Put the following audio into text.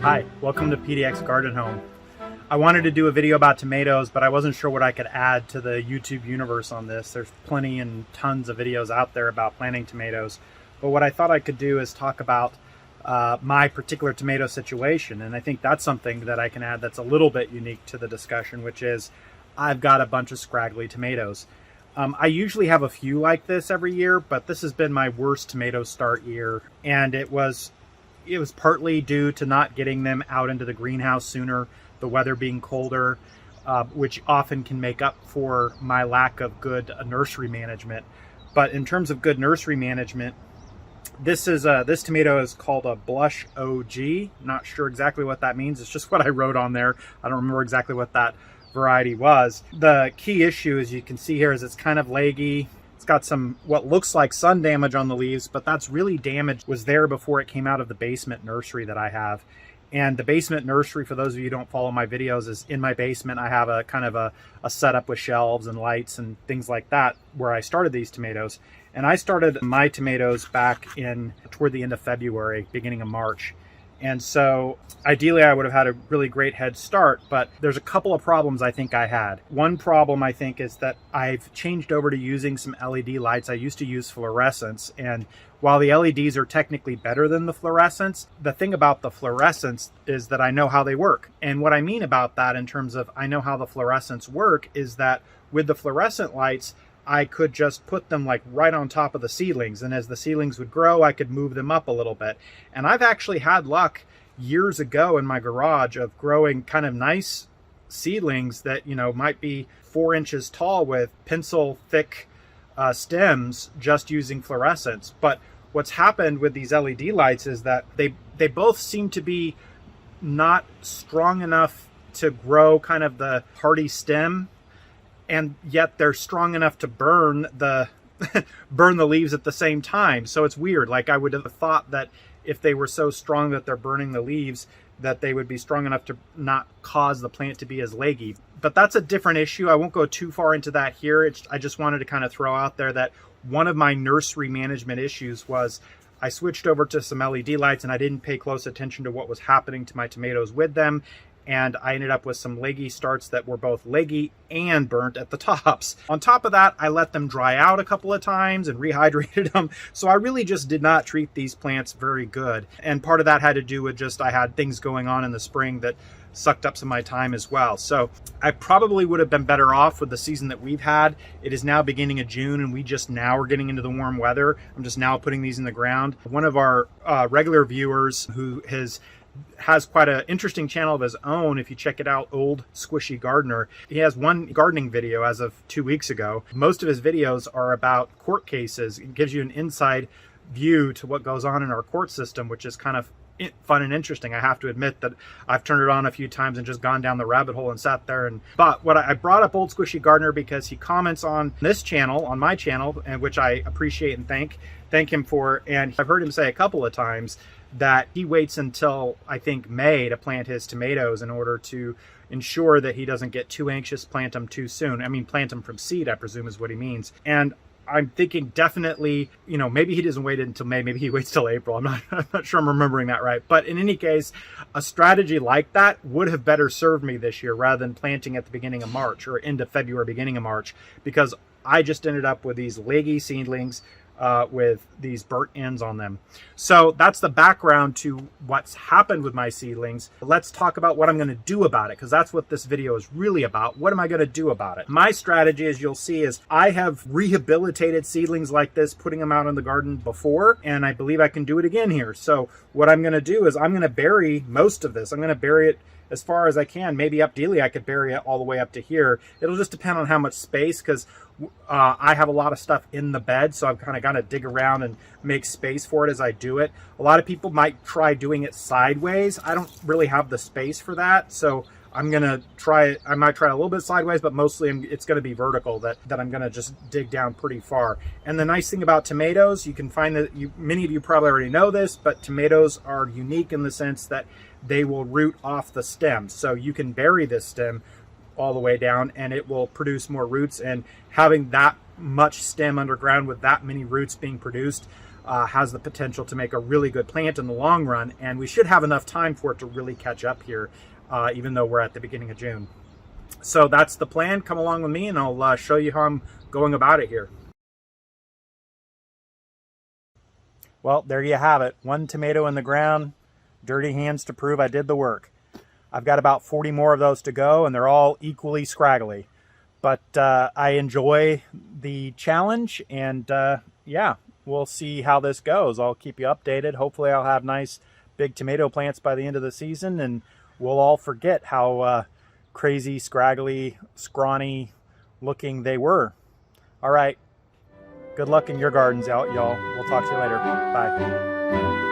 Hi, welcome to PDX Garden Home. I wanted to do a video about tomatoes, but I wasn't sure what I could add to the YouTube universe on this. There's plenty and tons of videos out there about planting tomatoes. But what I thought I could do is talk about my particular tomato situation. And I think that's something that I can add that's a little bit unique to the discussion, which is I've got a bunch of scraggly tomatoes. I usually have a few like this every year, but this has been my worst tomato start year. And it was partly due to not getting them out into the greenhouse sooner, the weather being colder, which often can make up for my lack of good nursery management. But in terms of good nursery management, this tomato is called a Blush OG. Not sure exactly what that means. It's just what I wrote on there. I don't remember exactly what that variety was. The key issue, as you can see here, is it's kind of leggy. It's got some what looks like sun damage on the leaves, but that's really damage was there before it came out of the basement nursery that I have. And the basement nursery, for those of you who don't follow my videos, is in my basement. I have a kind of a setup with shelves and lights and things like that where I started these tomatoes. And I started my tomatoes back toward the end of February, beginning of March. And so ideally I would have had a really great head start, but there's a couple of problems I think I had. One problem I think is that I've changed over to using some LED lights. I used to use fluorescents, and while the LEDs are technically better than the fluorescents, the thing about the fluorescents is that I know how they work. And what I mean about that in terms of I know how the fluorescents work is that with the fluorescent lights, I could just put them like right on top of the seedlings, and as the seedlings would grow, I could move them up a little bit. And I've actually had luck years ago in my garage of growing kind of nice seedlings that, might be 4 inches tall with pencil thick stems just using fluorescents. But what's happened with these LED lights is that they both seem to be not strong enough to grow kind of the hardy stem, and yet they're strong enough to burn the leaves at the same time. So it's weird. Like, I would have thought that if they were so strong that they're burning the leaves, that they would be strong enough to not cause the plant to be as leggy. But that's a different issue. I won't go too far into that here. I just wanted to kind of throw out there that one of my nursery management issues was I switched over to some LED lights and I didn't pay close attention to what was happening to my tomatoes with them. And I ended up with some leggy starts that were both leggy and burnt at the tops. On top of that, I let them dry out a couple of times and rehydrated them. So I really just did not treat these plants very good. And part of that had to do with just I had things going on in the spring that sucked up some of my time as well. So I probably would have been better off with the season that we've had. It is now beginning of June and we just now are getting into the warm weather. I'm just now putting these in the ground. One of our regular viewers who has quite an interesting channel of his own. If you check it out, Old Squishy Gardener, he has one gardening video as of 2 weeks ago. Most of his videos are about court cases. It gives you an inside view to what goes on in our court system, which is kind of fun and interesting. I have to admit that I've turned it on a few times and just gone down the rabbit hole and sat there. But what I brought up Old Squishy Gardener because he comments on this channel, on my channel, and which I appreciate and thank him for. And I've heard him say a couple of times that he waits until I think May to plant his tomatoes in order to ensure that he doesn't get too anxious, plant them too soon. I mean, plant them from seed, I presume is what he means. And I'm thinking definitely, maybe he doesn't wait until May, maybe he waits till April. I'm not sure I'm remembering that right. But in any case, a strategy like that would have better served me this year rather than planting at the beginning of March or end of February, beginning of March, because I just ended up with these leggy seedlings with these burnt ends on them. So that's the background to what's happened with my seedlings. Let's talk about what I'm going to do about it, because that's what this video is really about. What am I going to do about it? My strategy, as you'll see, is I have rehabilitated seedlings like this, putting them out in the garden before, and I believe I can do it again here. So what I'm going to do is I'm going to bury most of this. I'm going to bury it as far as I can. Maybe ideally I could bury it all the way up to here. It'll just depend on how much space, because I have a lot of stuff in the bed, so I've kind of got to dig around and make space for it as I do it. A lot of people might try doing it sideways. I don't really have the space for that, so I'm gonna try it. I might try a little bit sideways, but mostly it's gonna be vertical, that I'm gonna just dig down pretty far. And the nice thing about tomatoes, you can find that many of you probably already know this, but tomatoes are unique in the sense that they will root off the stem. So you can bury this stem all the way down and it will produce more roots, and having that much stem underground with that many roots being produced has the potential to make a really good plant in the long run, and we should have enough time for it to really catch up here, even though we're at the beginning of June. So that's the plan. Come along with me and I'll show you how I'm going about it here. Well, there you have it. One tomato in the ground, dirty hands to prove I did the work. I've got about 40 more of those to go, and they're all equally scraggly. But I enjoy the challenge, and yeah, we'll see how this goes. I'll keep you updated. Hopefully I'll have nice big tomato plants by the end of the season, and we'll all forget how crazy, scraggly, scrawny looking they were. All right. Good luck in your gardens out, y'all. We'll talk to you later. Bye.